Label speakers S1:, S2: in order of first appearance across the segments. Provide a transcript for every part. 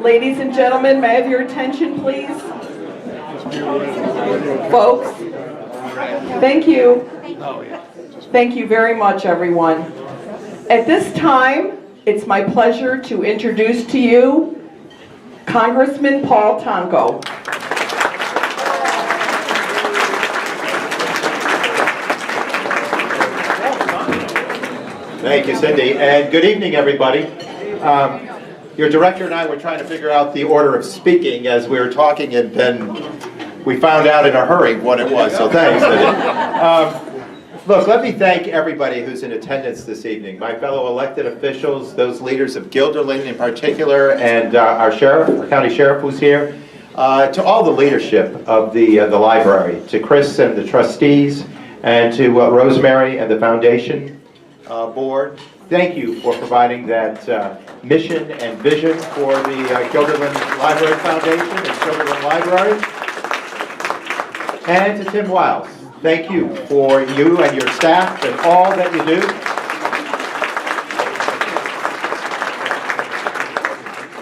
S1: Ladies and gentlemen, may I have your attention, please? Folks, thank you. Thank you very much, everyone. At this time, it's my pleasure to introduce to you Congressman Paul Tonko.
S2: Thank you, Cindy, and good evening, everybody. Your director and I were trying to figure out the order of speaking as we were talking, and then we found out in a hurry what it was, so thanks. Look, let me thank everybody who's in attendance this evening, my fellow elected officials, those leaders of Guilderland in particular, and our sheriff, our county sheriff who's here, to all the leadership of the library, to Chris and the trustees, and to Rosemary and the foundation board. Thank you for providing that mission and vision for the Guilderland Library Foundation and Guilderland Library. And to Tim Wiles, thank you for you and your staff and all that you do.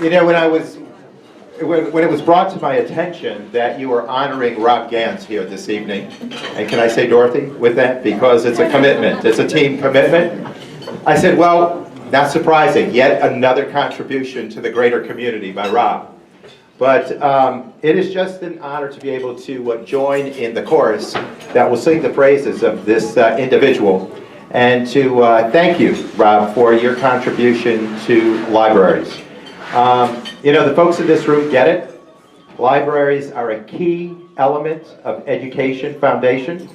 S2: You know, when it was brought to my attention that you were honoring Rob Ganz here this evening, and can I say Dorothy with that? Because it's a commitment, it's a team commitment. I said, well, not surprising, yet another contribution to the greater community by Rob. But it is just an honor to be able to join in the chorus that will sing the praises of this individual, and to thank you, Rob, for your contribution to libraries. You know, the folks in this room get it. Libraries are a key element of education foundation.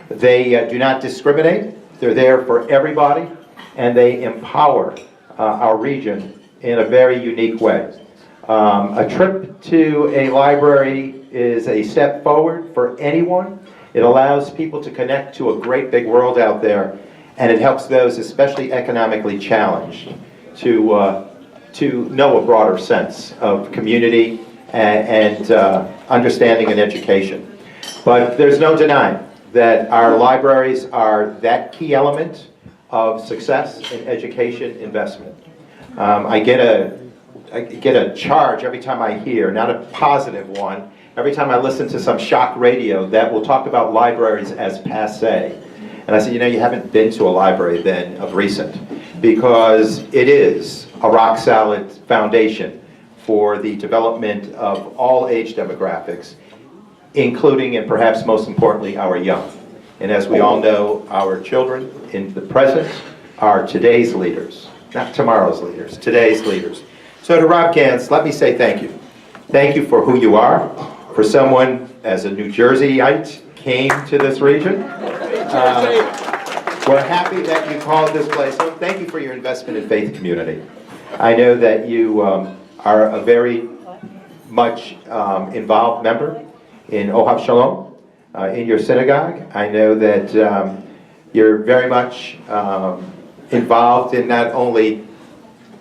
S2: They do not discriminate. They're there for everybody, and they empower our region in a very unique way. A trip to a library is a step forward for anyone. It allows people to connect to a great big world out there, and it helps those especially economically challenged to know a broader sense of community and understanding and education. But there's no denying that our libraries are that key element of success in education investment. I get a charge every time I hear, not a positive one, every time I listen to some shock radio that will talk about libraries as passé. And I said, you know, you haven't been to a library then of recent, because it is a rock-solid foundation for the development of all age demographics, including and perhaps most importantly our young. And as we all know, our children in the present are today's leaders, not tomorrow's leaders, today's leaders. So to Rob Ganz, let me say thank you. Thank you for who you are, for someone as a New Jerseyite came to this region. We're happy that you called this place home. Thank you for your investment in faith community. I know that you are a very much involved member in Ohav Shalom, in your synagogue. I know that you're very much involved in not only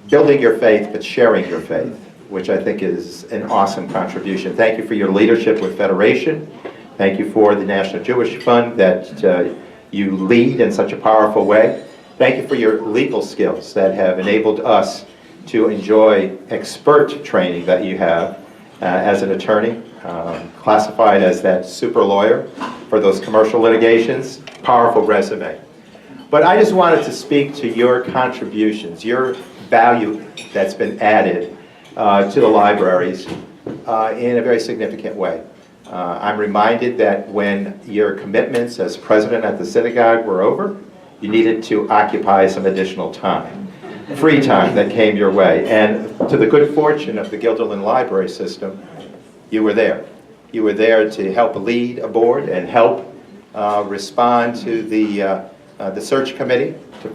S2: building your faith, but sharing your faith, which I think is an awesome contribution. Thank you for your leadership with Federation. Thank you for the National Jewish Fund that you lead in such a powerful way. Thank you for your legal skills that have enabled us to enjoy expert training that you have as an attorney, classified as that super lawyer for those commercial litigations. Powerful resume. But I just wanted to speak to your contributions, your value that's been added to the libraries in a very significant way. I'm reminded that when your commitments as president at the synagogue were over, you needed to occupy some additional time, free time that came your way. And to the good fortune of the Guilderland Library System, you were there. You were there to help lead a board and help respond to the search committee to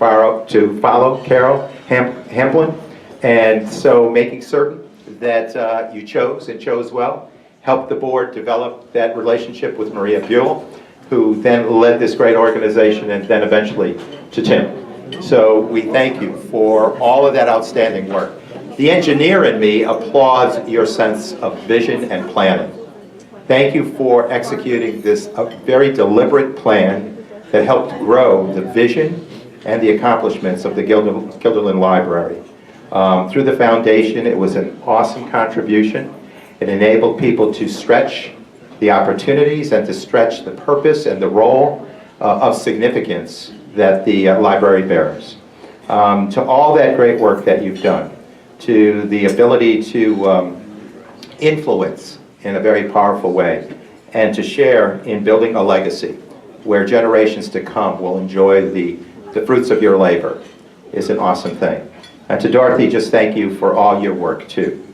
S2: follow Carol Hamblin. And so making certain that you chose well, helped the board develop that relationship with Maria Buell, who then led this great organization, and then eventually to Tim. So we thank you for all of that outstanding work. The engineer in me applauds your sense of vision and planning. Thank you for executing this very deliberate plan that helped grow the vision and the accomplishments of the Guilderland Library. Through the foundation, it was an awesome contribution. It enabled people to stretch the opportunities and to stretch the purpose and the role of significance that the library bears. To all that great work that you've done, to the ability to influence in a very powerful way, and to share in building a legacy where generations to come will enjoy the fruits of your labor is an awesome thing. And to Dorothy, just thank you for all your work too.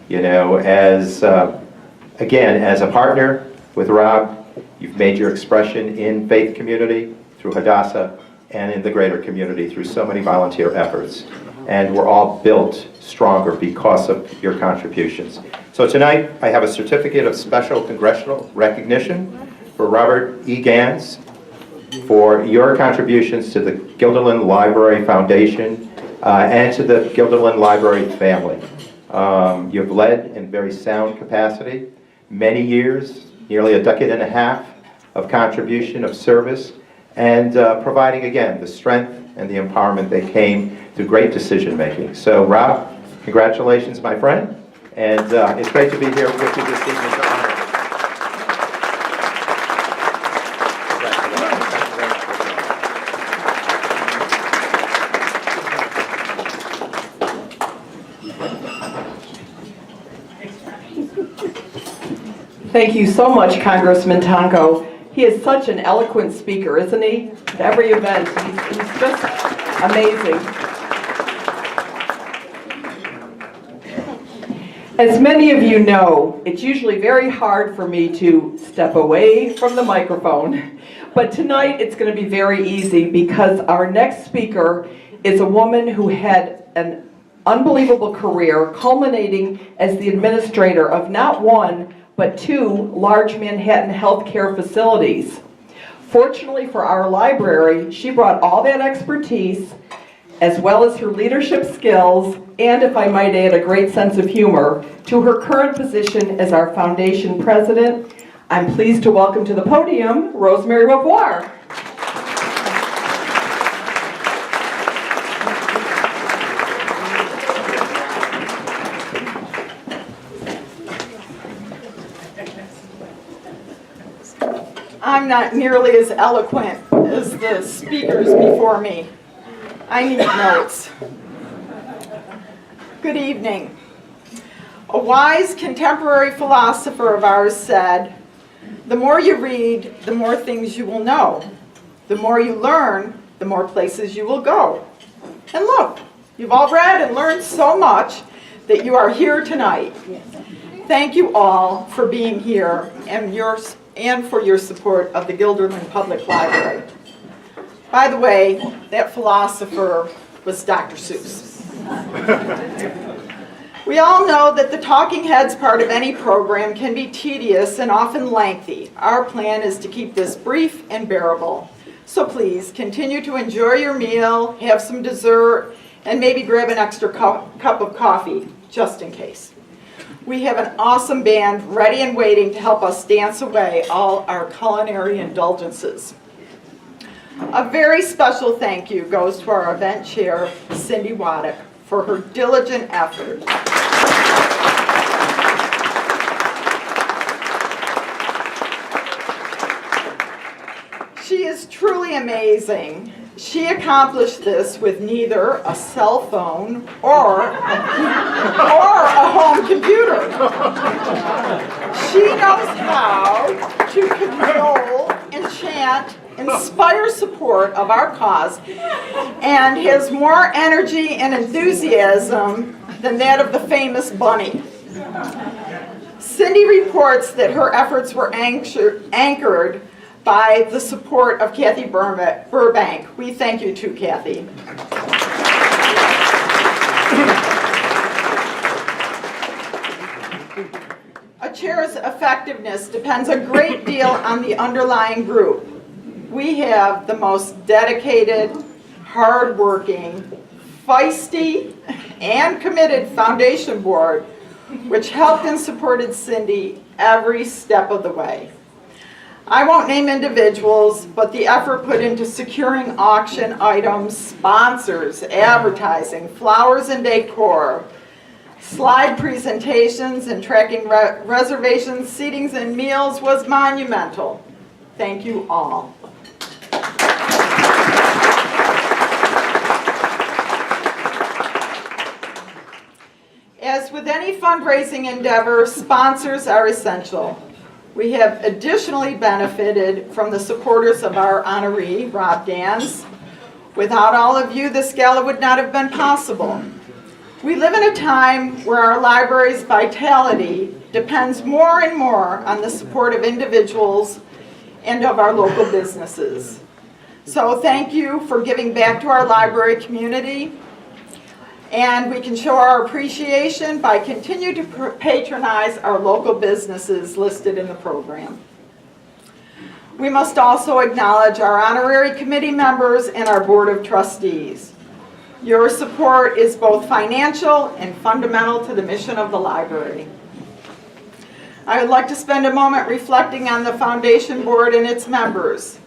S2: You know, again, as a partner with Rob, you've made your expression in faith community through Hadassah and in the greater community through so many volunteer efforts. And we're all built stronger because of your contributions. So tonight, I have a certificate of special congressional recognition for Robert E. Ganz for your contributions to the Guilderland Library Foundation and to the Guilderland Library family. You've led in very sound capacity, many years, nearly a decade and a half of contribution, of service, and providing, again, the strength and the empowerment that came through great decision making. So, Rob, congratulations, my friend, and it's great to be here with you this evening to honor.
S1: Thank you so much, Congressman Tonko. He is such an eloquent speaker, isn't he? At every event, he's just amazing. As many of you know, it's usually very hard for me to step away from the microphone, but tonight it's going to be very easy because our next speaker is a woman who had an unbelievable career culminating as the administrator of not one, but 2 large Manhattan healthcare facilities. Fortunately for our library, she brought all that expertise, as well as her leadership skills, and if I might add, a great sense of humor, to her current position as our foundation president. I'm pleased to welcome to the podium, Rosemary Beauvoir.
S3: I'm not nearly as eloquent as the speakers before me. I need notes. Good evening. A wise contemporary philosopher of ours said, "The more you read, the more things you will know. The more you learn, the more places you will go." And look, you've all read and learned so much that you are here tonight. Thank you all for being here and for your support of the Guilderland Public Library. By the way, that philosopher was Dr. Seuss. We all know that the talking heads part of any program can be tedious and often lengthy. Our plan is to keep this brief and bearable. So please continue to enjoy your meal, have some dessert, and maybe grab an extra cup of coffee, just in case. We have an awesome band ready and waiting to help us dance away all our culinary indulgences. A very special thank you goes to our event chair, Cindy Waddick, for her diligent effort. She is truly amazing. She accomplished this with neither a cell phone or a home computer. She knows how to cajole, enchant, inspire support of our cause, and has more energy and enthusiasm than that of the famous bunny. Cindy reports that her efforts were anchored by the support of Kathy Burbank. We thank you too, Kathy. A chair's effectiveness depends a great deal on the underlying group. We have the most dedicated, hardworking, feisty, and committed foundation board, which helped and supported Cindy every step of the way. I won't name individuals, but the effort put into securing auction items, sponsors, advertising, flowers and decor, slide presentations, and tracking reservations, seatings, and meals was monumental. Thank you all. As with any fundraising endeavor, sponsors are essential. We have additionally benefited from the supporters of our honoree, Rob Ganz. Without all of you, this gala would not have been possible. We live in a time where our library's vitality depends more and more on the support of individuals and of our local businesses. So thank you for giving back to our library community. And we can show our appreciation by continuing to patronize our local businesses listed in the program. We must also acknowledge our honorary committee members and our board of trustees. Your support is both financial and fundamental to the mission of the library. I would like to spend a moment reflecting on the foundation board and its members.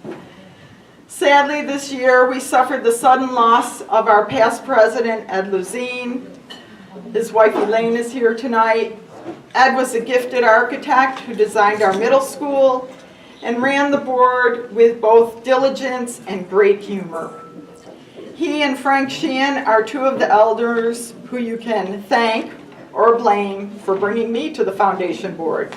S3: Sadly, this year we suffered the sudden loss of our past president, Ed Luzine. His wife Elaine is here tonight. Ed was a gifted architect who designed our middle school and ran the board with both diligence and great humor. He and Frank Sheehan are two of the elders who you can thank or blame for bringing me to the foundation board.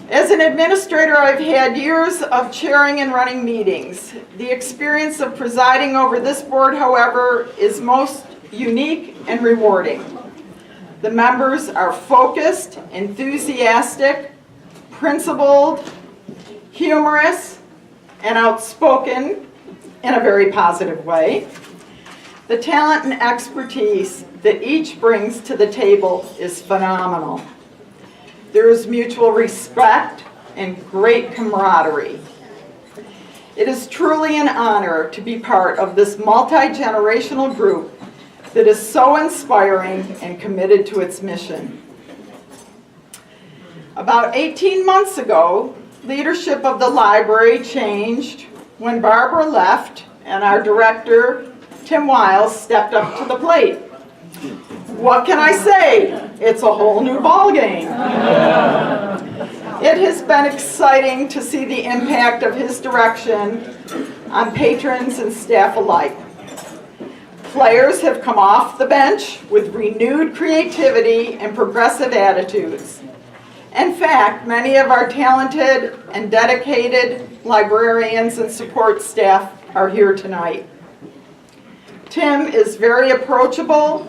S3: As an administrator, I've had years of chairing and running meetings. The experience of presiding over this board, however, is most unique and rewarding. The members are focused, enthusiastic, principled, humorous, and outspoken in a very positive way. The talent and expertise that each brings to the table is phenomenal. There is mutual respect and great camaraderie. It is truly an honor to be part of this multi-generational group that is so inspiring and committed to its mission. About 18 months ago, leadership of the library changed when Barbara left and our director, Tim Wiles, stepped up to the plate. What can I say? It's a whole new ballgame. It has been exciting to see the impact of his direction on patrons and staff alike. Players have come off the bench with renewed creativity and progressive attitudes. In fact, many of our talented and dedicated librarians and support staff are here tonight. Tim is very approachable,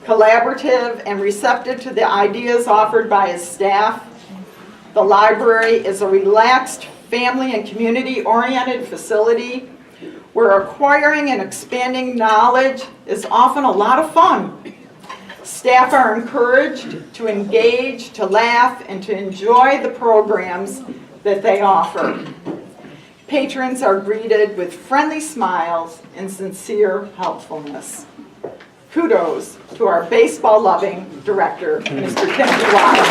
S3: collaborative, and receptive to the ideas offered by his staff. The library is a relaxed, family and community-oriented facility where acquiring and expanding knowledge is often a lot of fun. Staff are encouraged to engage, to laugh, and to enjoy the programs that they offer. Patrons are greeted with friendly smiles and sincere helpfulness. Kudos to our baseball-loving director, Mr. Tim Wiles.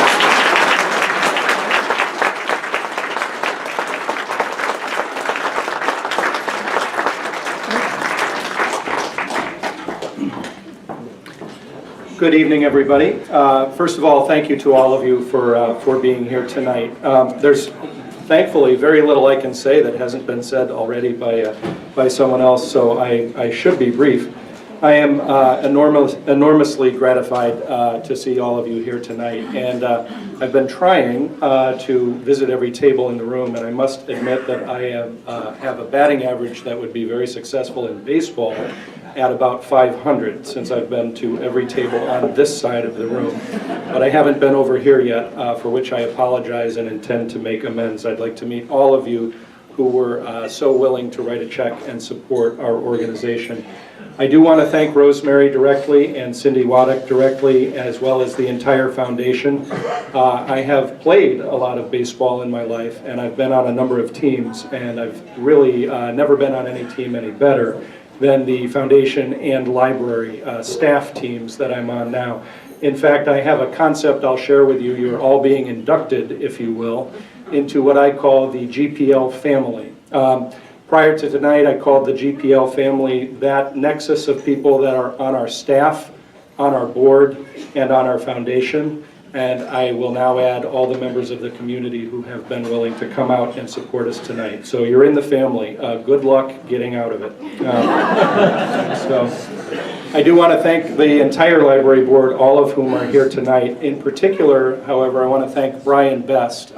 S4: Good evening, everybody. First of all, thank you to all of you for being here tonight. There's thankfully very little I can say that hasn't been said already by someone else, so I should be brief. I am enormously gratified to see all of you here tonight, and I've been trying to visit every table in the room, and I must admit that I have a batting average that would be very successful in baseball at about 500 since I've been to every table on this side of the room. But I haven't been over here yet, for which I apologize and intend to make amends. I'd like to meet all of you who were so willing to write a check and support our organization. I do want to thank Rosemary directly and Cindy Waddick directly, as well as the entire foundation. I have played a lot of baseball in my life, and I've been on a number of teams, and I've really never been on any team any better than the foundation and library staff teams that I'm on now. In fact, I have a concept I'll share with you. You're all being inducted, if you will, into what I call the GPL family. Prior to tonight, I called the GPL family that nexus of people that are on our staff, on our board, and on our foundation. And I will now add all the members of the community who have been willing to come out and support us tonight. So you're in the family. Good luck getting out of it. So I do want to thank the entire library board, all of whom are here tonight. In particular, however, I want to thank Brian Best.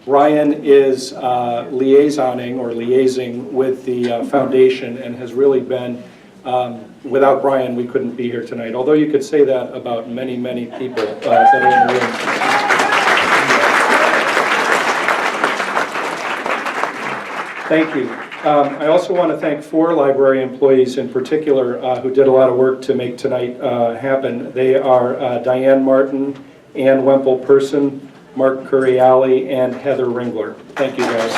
S4: Brian is liaisoning or liaising with the foundation and has really been, without Brian, we couldn't be here tonight. Although you could say that about many, many people that are in the room. Thank you. I also want to thank 4 library employees in particular who did a lot of work to make tonight happen. They are Diane Martin, Ann Wemple-Person, Mark Curiali, and Heather Ringler. Thank you, guys.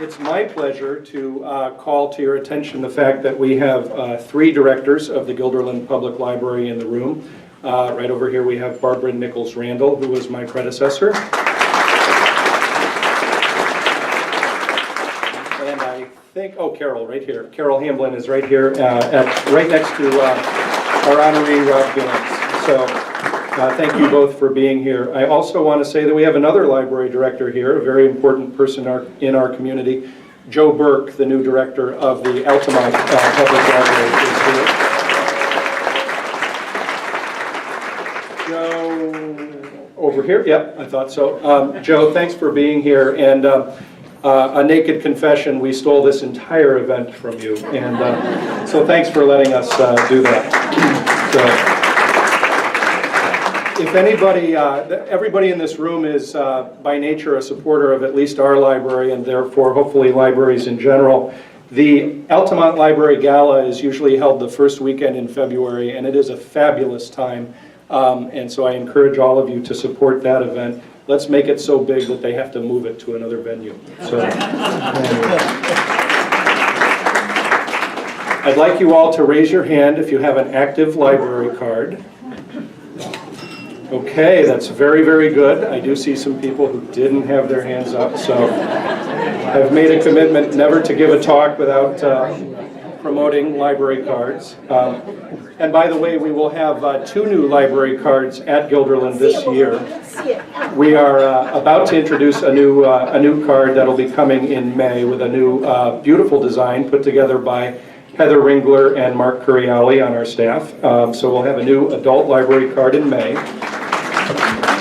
S4: It's my pleasure to call to your attention the fact that we have 3 directors of the Guilderland Public Library in the room. Right over here we have Barbara Nichols Randall, who was my predecessor. And I think, oh, Carol, right here. Carol Hamblin is right here, right next to our honoree, Rob Ganz. So thank you both for being here. I also want to say that we have another library director here, a very important person in our community. Joe Burke, the new director of the Altamont Public Library, is here. Joe, over here? Yep, I thought so. Joe, thanks for being here. And a naked confession, we stole this entire event from you. And so thanks for letting us do that. So, if anybody, everybody in this room is by nature a supporter of at least our library and therefore hopefully libraries in general. The Altamont Library Gala is usually held the first weekend in February, and it is a fabulous time. And so I encourage all of you to support that event. Let's make it so big that they have to move it to another venue. So, I'd like you all to raise your hand if you have an active library card. Okay, that's very, very good. I do see some people who didn't have their hands up, so I've made a commitment never to give a talk without promoting library cards. And by the way, we will have 2 new library cards at Guilderland this year. We are about to introduce a new card that'll be coming in May with a new beautiful design put together by Heather Ringler and Mark Curiali on our staff. So we'll have a new adult library card in May.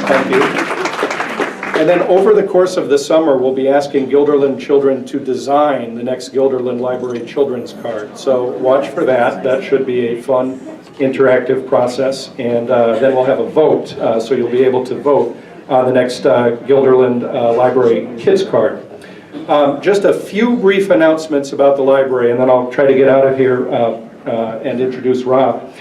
S4: Thank you. And then over the course of the summer, we'll be asking Guilderland children to design the next Guilderland Library Children's Card. So watch for that. That should be a fun, interactive process. And then we'll have a vote, so you'll be able to vote on the next Guilderland Library Kids Card. Just a few brief announcements about the library, and then I'll try to get out of here and introduce Rob.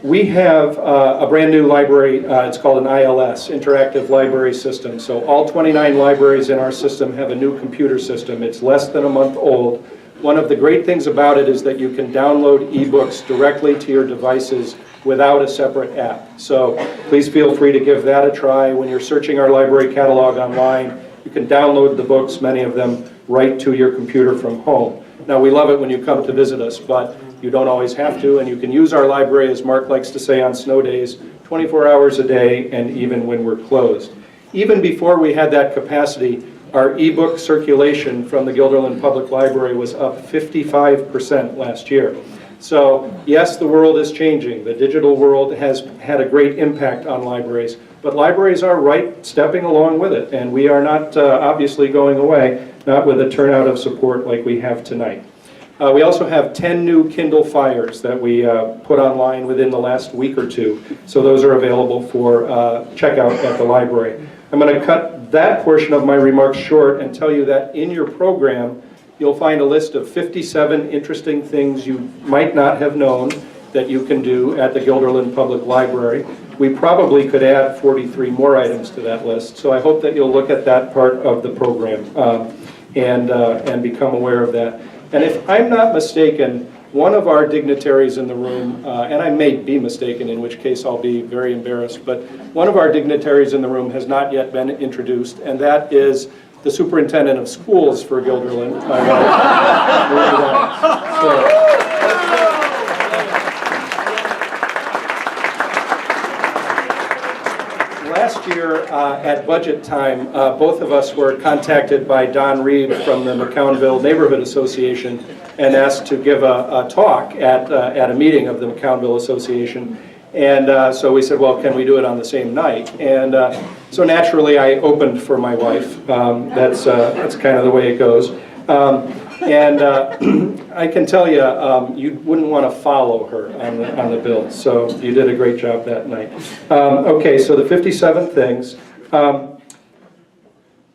S4: We have a brand new library, it's called an ILS, Interactive Library System. So all 29 libraries in our system have a new computer system. It's less than a month old. One of the great things about it is that you can download ebooks directly to your devices without a separate app. So please feel free to give that a try. When you're searching our library catalog online, you can download the books, many of them, right to your computer from home. Now, we love it when you come to visit us, but you don't always have to, and you can use our library, as Mark likes to say, on snow days, 24 hours a day, and even when we're closed. Even before we had that capacity, our ebook circulation from the Guilderland Public Library was up 55% last year. So, yes, the world is changing. The digital world has had a great impact on libraries, but libraries are stepping along with it, and we are not obviously going away, not with a turnout of support like we have tonight. We also have 10 new Kindle Fires that we put online within the last week or 2, so those are available for checkout at the library. I'm going to cut that portion of my remarks short and tell you that in your program, you'll find a list of 57 interesting things you might not have known that you can do at the Guilderland Public Library. We probably could add 43 more items to that list, so I hope that you'll look at that part of the program and become aware of that. And if I'm not mistaken, one of our dignitaries in the room, and I may be mistaken, in which case I'll be very embarrassed, but one of our dignitaries in the room has not yet been introduced, and that is the superintendent of schools for Guilderland. Last year at budget time, both of us were contacted by Don Reed from the McCownville Neighborhood Association and asked to give a talk at a meeting of the McCownville Association. And so we said, well, can we do it on the same night? And so naturally I opened for my wife. That's kind of the way it goes. And I can tell you, you wouldn't want to follow her on the bill. So you did a great job that night. Okay, so the 57 things.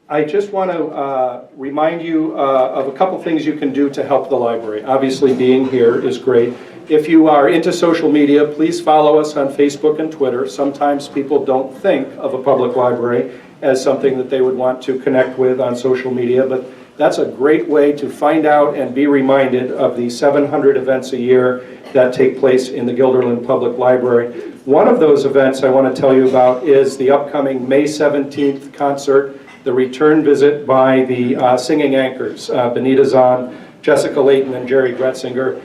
S4: I just want to remind you of a couple things you can do to help the library. Obviously, being here is great. If you are into social media, please follow us on Facebook and Twitter. Sometimes people don't think of a public library as something that they would want to connect with on social media, but that's a great way to find out and be reminded of the 700 events a year that take place in the Guilderland Public Library. One of those events I want to tell you about is the upcoming May 17th concert, the return visit by the singing anchors, Benita Zahn, Jessica Layton, and Jerry Gretzinger.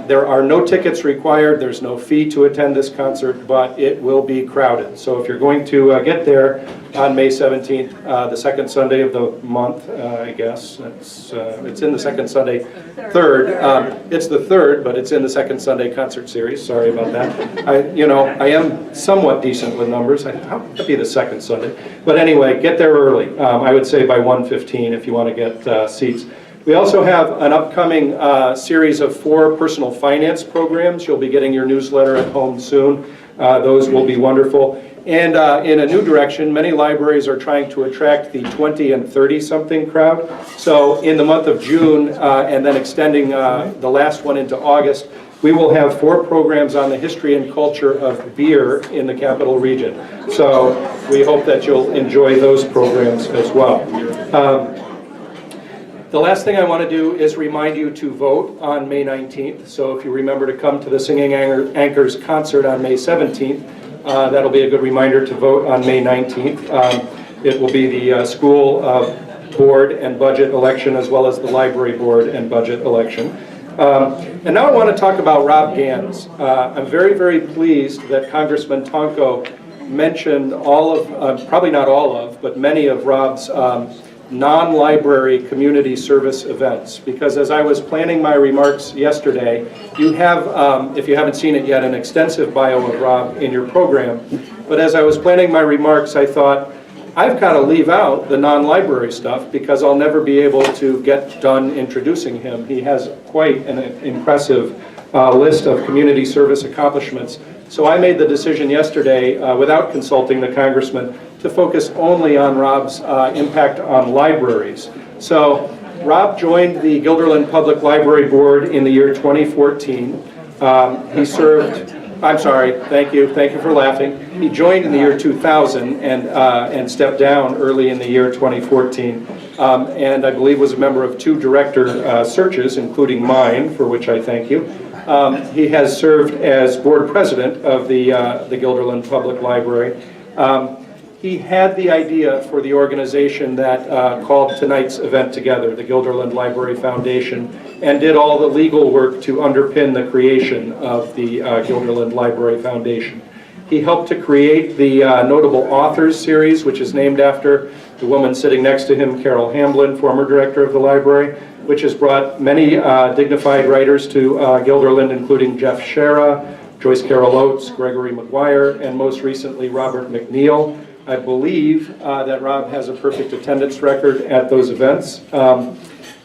S4: There are no tickets required, there's no fee to attend this concert, but it will be crowded. So if you're going to get there on May 17th, the second Sunday of the month, I guess, it's in the second Sunday, third. It's the third, but it's in the second Sunday concert series, sorry about that. I am somewhat decent with numbers, how could it be the second Sunday? But anyway, get there early, I would say by 1:15 if you want to get seats. We also have an upcoming series of 4 personal finance programs. You'll be getting your newsletter at home soon. Those will be wonderful. And in a new direction, many libraries are trying to attract the 20 and 30-something crowd. So in the month of June, and then extending the last one into August, we will have 4 programs on the history and culture of beer in the Capital Region. So we hope that you'll enjoy those programs as well. The last thing I want to do is remind you to vote on May 19th. So if you remember to come to the Singing Anchors concert on May 17th, that'll be a good reminder to vote on May 19th. It will be the school board and budget election as well as the library board and budget election. And now I want to talk about Rob Ganz. I'm very, very pleased that Congressman Tonko mentioned all of, probably not all of, but many of Rob's non-library community service events, because as I was planning my remarks yesterday, you have, if you haven't seen it yet, an extensive bio of Rob in your program. But as I was planning my remarks, I thought, I've got to leave out the non-library stuff because I'll never be able to get done introducing him. He has quite an impressive list of community service accomplishments. So I made the decision yesterday, without consulting the congressman, to focus only on Rob's impact on libraries. So Rob joined the Guilderland Public Library Board in the year 2014. He served, I'm sorry, thank you for laughing. He joined in the year 2000 and stepped down early in the year 2014. And I believe was a member of 2 director searches, including mine, for which I thank you. He has served as board president of the Guilderland Public Library. He had the idea for the organization that called tonight's event together, the Guilderland Library Foundation, and did all the legal work to underpin the creation of the Guilderland Library Foundation. He helped to create the Notable Authors series, which is named after the woman sitting next to him, Carol Hamblin, former director of the library, which has brought many dignified writers to Guilderland, including Jeff Shera, Joyce Carol Oates, Gregory McGuire, and most recently Robert McNeil. I believe that Rob has a perfect attendance record at those events.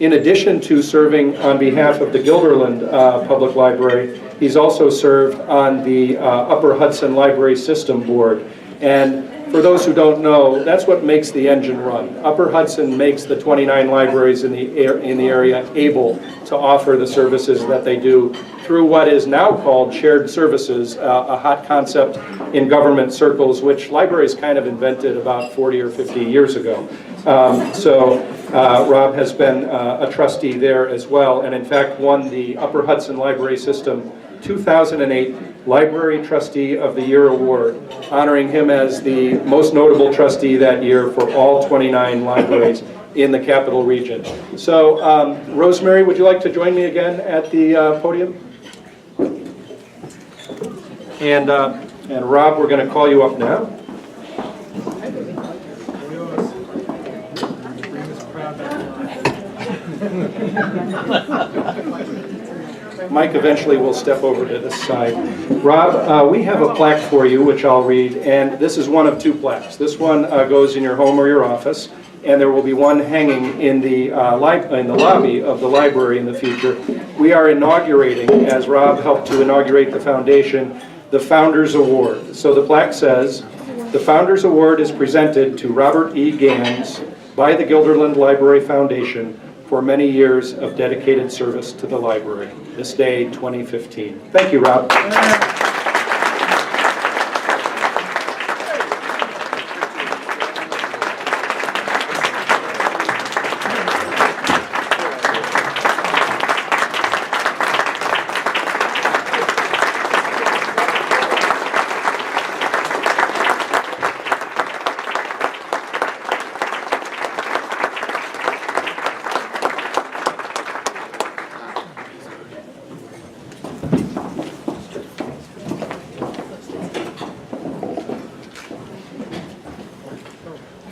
S4: In addition to serving on behalf of the Guilderland Public Library, he's also served on the Upper Hudson Library System Board. And for those who don't know, that's what makes the engine run. Upper Hudson makes the 29 libraries in the area able to offer the services that they do through what is now called shared services, a hot concept in government circles, which libraries kind of invented about 40 or 50 years ago. Rob has been a trustee there as well, and in fact won the Upper Hudson Library System 2008 Library Trustee of the Year Award, honoring him as the most notable trustee that year for all 29 libraries in the Capital Region. So, Rosemary, would you like to join me again at the podium? And Rob, we're going to call you up now. Mike eventually will step over to this side. Rob, we have a plaque for you, which I'll read, and this is one of two plaques. This one goes in your home or your office, and there will be one hanging in the lobby of the library in the future. We are inaugurating, as Rob helped to inaugurate the foundation, the Founders Award. So the plaque says, "The Founders Award is presented to Robert E. Ganz by the Guilderland Library Foundation for many years of dedicated service to the library. This day, 2015. Thank you, Rob.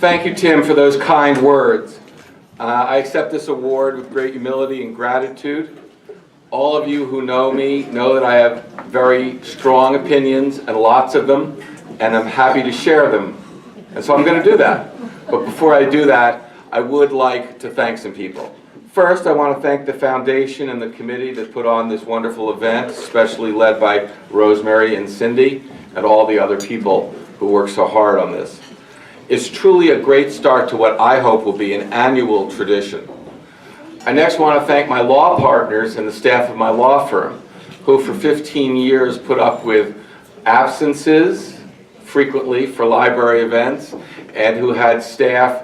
S5: Thank you, Tim, for those kind words. I accept this award with great humility and gratitude. All of you who know me know that I have very strong opinions, and lots of them, and I'm happy to share them. And so I'm going to do that. But before I do that, I would like to thank some people. First, I want to thank the foundation and the committee that put on this wonderful event, especially led by Rosemary and Cindy, and all the other people who worked so hard on this. It's truly a great start to what I hope will be an annual tradition. I next want to thank my law partners and the staff of my law firm, who for 15 years put up with absences frequently for library events, and who had staff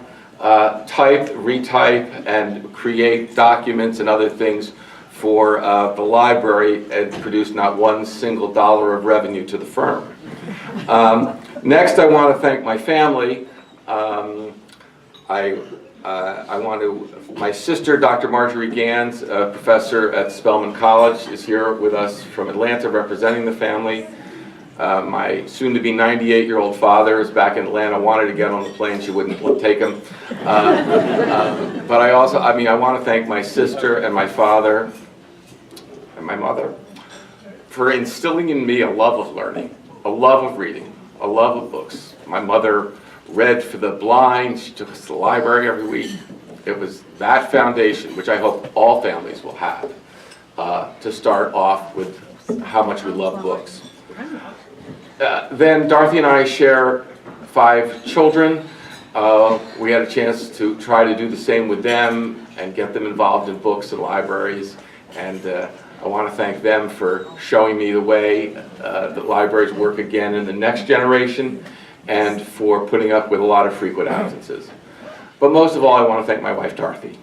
S5: type, retype, and create documents and other things for the library, and produce not one single dollar of revenue to the firm. Next, I want to thank my family. My sister, Dr. Marjorie Ganz, a professor at Spelman College, is here with us from Atlanta representing the family. My soon-to-be 98-year-old father is back in Atlanta, wanted to get on the plane, she wouldn't take him. But I want to thank my sister and my father and my mother for instilling in me a love of learning, a love of reading, a love of books. My mother read for the blind. She took us to the library every week. It was that foundation, which I hope all families will have, to start off with how much we love books. Then Dorothy and I share 5 children. We had a chance to try to do the same with them and get them involved in books and libraries. And I want to thank them for showing me the way that libraries work again in the next generation, and for putting up with a lot of frequent absences. But most of all, I want to thank my wife, Dorothy.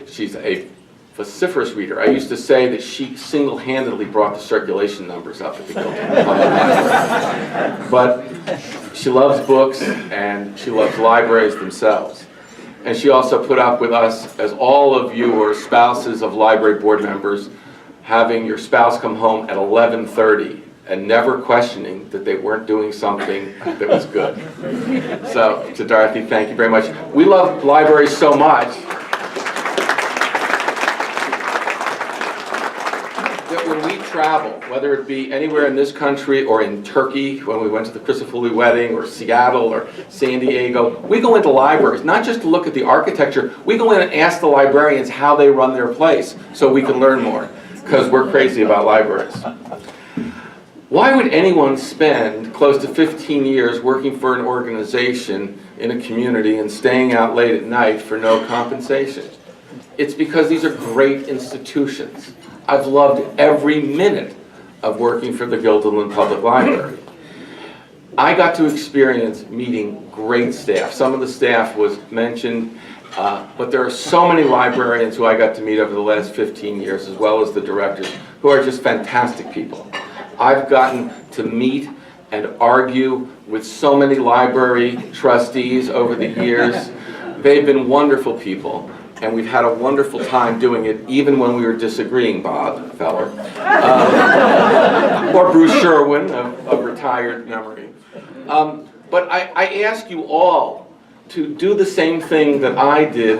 S5: She's a vociferous reader. I used to say that she single-handedly brought the circulation numbers up at the Guilderland Public Library. But she loves books, and she loves libraries themselves. And she also put up with us, as all of you are spouses of library board members, having your spouse come home at 11:30 and never questioning that they weren't doing something that was good. So, to Dorothy, thank you very much. We love libraries so much that when we travel, whether it be anywhere in this country or in Turkey, when we went to the Crisafulli wedding, or Seattle, or San Diego, we go into libraries, not just to look at the architecture, we go in and ask the librarians how they run their place so we can learn more, because we're crazy about libraries. Why would anyone spend close to 15 years working for an organization in a community and staying out late at night for no compensation? It's because these are great institutions. I've loved every minute of working for the Guilderland Public Library. I got to experience meeting great staff. Some of the staff was mentioned, but there are so many librarians who I got to meet over the last 15 years, as well as the directors, who are just fantastic people. I've gotten to meet and argue with so many library trustees over the years. They've been wonderful people, and we've had a wonderful time doing it, even when we were disagreeing, Bob Feller, or Bruce Sherwin of retired memory. But I ask you all to do the same thing that I did,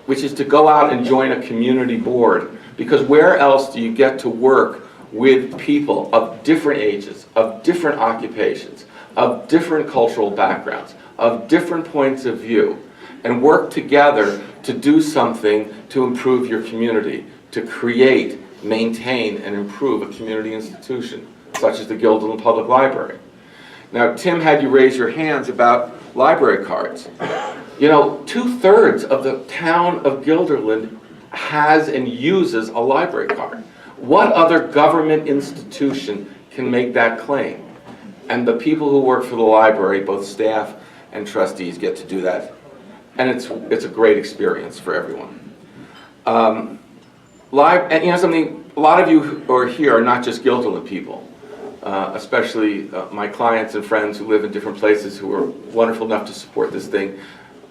S5: which is to go out and join a community board, because where else do you get to work with people of different ages, of different occupations, of different cultural backgrounds, of different points of view, and work together to do something to improve your community, to create, maintain, and improve a community institution, such as the Guilderland Public Library. Now, Tim had you raise your hands about library cards. You know, 2/3 of the town of Guilderland has and uses a library card. What other government institution can make that claim? And the people who work for the library, both staff and trustees, get to do that. And it's a great experience for everyone. And you know something, a lot of you who are here are not just Guilderland people, especially my clients and friends who live in different places who are wonderful enough to support this thing.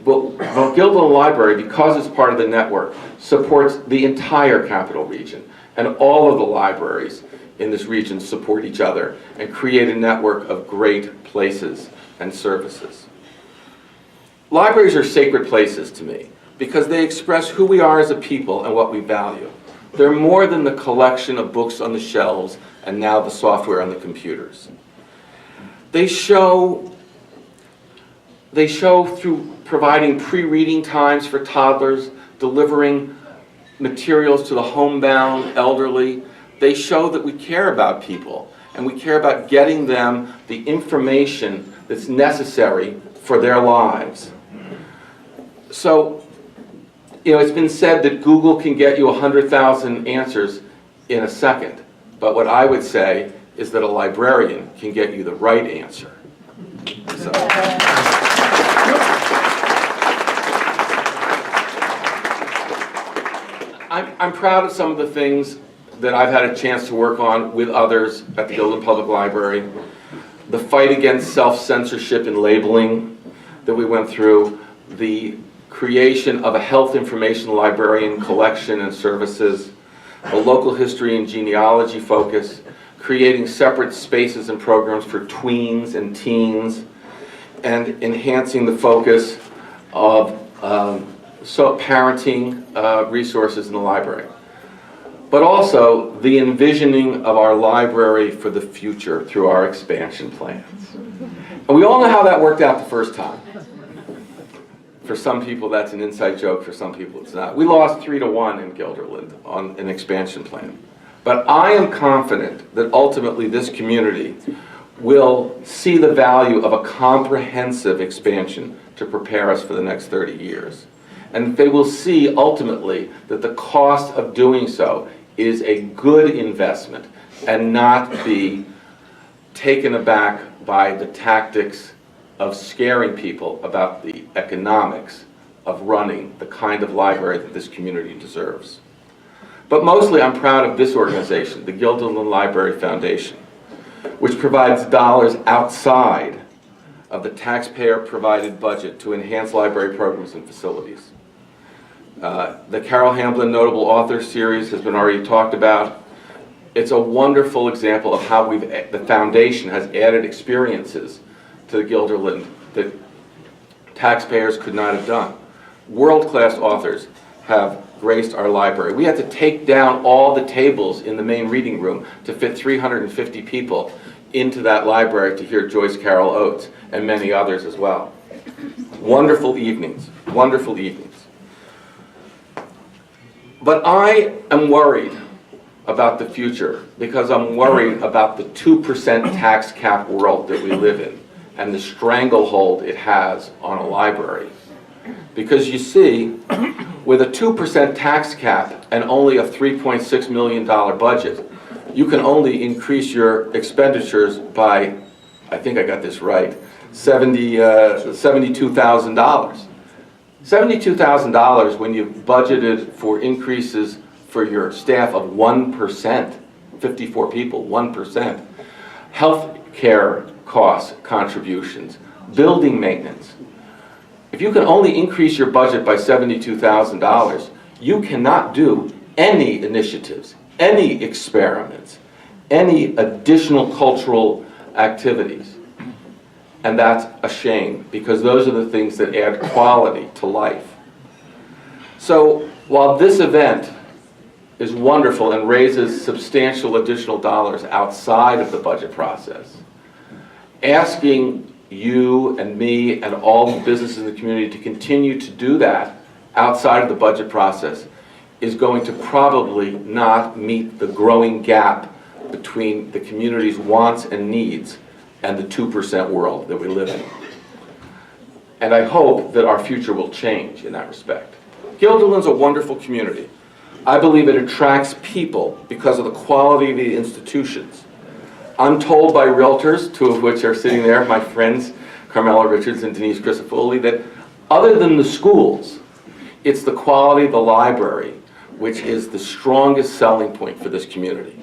S5: But Guilderland Library, because it's part of the network, supports the entire capital region. And all of the libraries in this region support each other and create a network of great places and services. Libraries are sacred places to me because they express who we are as a people and what we value. They're more than the collection of books on the shelves and now the software on the computers. They show through providing pre-reading times for toddlers, delivering materials to the homebound elderly. They show that we care about people and we care about getting them the information that's necessary for their lives. So, you know, it's been said that Google can get you 100,000 answers in a second, but what I would say is that a librarian can get you the right answer. So. I'm proud of some of the things that I've had a chance to work on with others at the Guilderland Public Library. The fight against self-censorship and labeling that we went through, the creation of a health information librarian collection and services, a local history and genealogy focus, creating separate spaces and programs for tweens and teens, and enhancing the focus of parenting resources in the library. But also the envisioning of our library for the future through our expansion plans. And we all know how that worked out the first time. For some people that's an inside joke, for some people it's not. We lost 3-1 in Guilderland on an expansion plan. But I am confident that ultimately this community will see the value of a comprehensive expansion to prepare us for the next 30 years. And they will see ultimately that the cost of doing so is a good investment and not be taken aback by the tactics of scaring people about the economics of running the kind of library that this community deserves. But mostly I'm proud of this organization, the Guilderland Library Foundation, which provides dollars outside of the taxpayer-provided budget to enhance library programs and facilities. The Carol Hamblin Notable Author Series has been already talked about. It's a wonderful example of how the foundation has added experiences to the Guilderland that taxpayers could not have done. World-class authors have graced our library. We had to take down all the tables in the main reading room to fit 350 people into that library to hear Joyce Carol Oates and many others as well. Wonderful evenings, wonderful evenings. But I am worried about the future because I'm worried about the 2% tax cap world that we live in and the stranglehold it has on a library. Because you see, with a 2% tax cap and only a $3.6 million budget, you can only increase your expenditures by I think I got this right, $72,000. $72,000 when you budgeted for increases for your staff of 1%, 54 people, 1%. Health care costs, contributions, building maintenance. If you can only increase your budget by $72,000, you cannot do any initiatives, any experiments, any additional cultural activities. And that's a shame, because those are the things that add quality to life. So while this event is wonderful and raises substantial additional dollars outside of the budget process, asking you and me and all the businesses in the community to continue to do that outside of the budget process is going to probably not meet the growing gap between the community's wants and needs and the 2% world that we live in. And I hope that our future will change in that respect. Guilderland's a wonderful community. I believe it attracts people because of the quality of the institutions. I'm told by realtors, two of which are sitting there, my friends, Carmela Richards and Denise Crisafulli, that other than the schools, it's the quality of the library which is the strongest selling point for this community.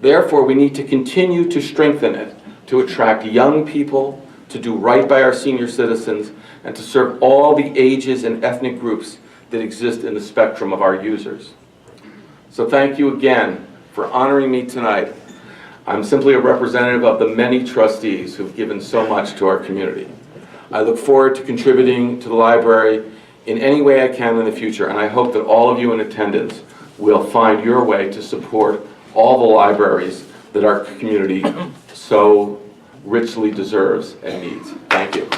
S5: Therefore, we need to continue to strengthen it, to attract young people, to do right by our senior citizens, and to serve all the ages and ethnic groups that exist in the spectrum of our users. So thank you again for honoring me tonight. I'm simply a representative of the many trustees who've given so much to our community. I look forward to contributing to the library in any way I can in the future, and I hope that all of you in attendance will find your way to support all the libraries that our community so richly deserves and needs. Thank you.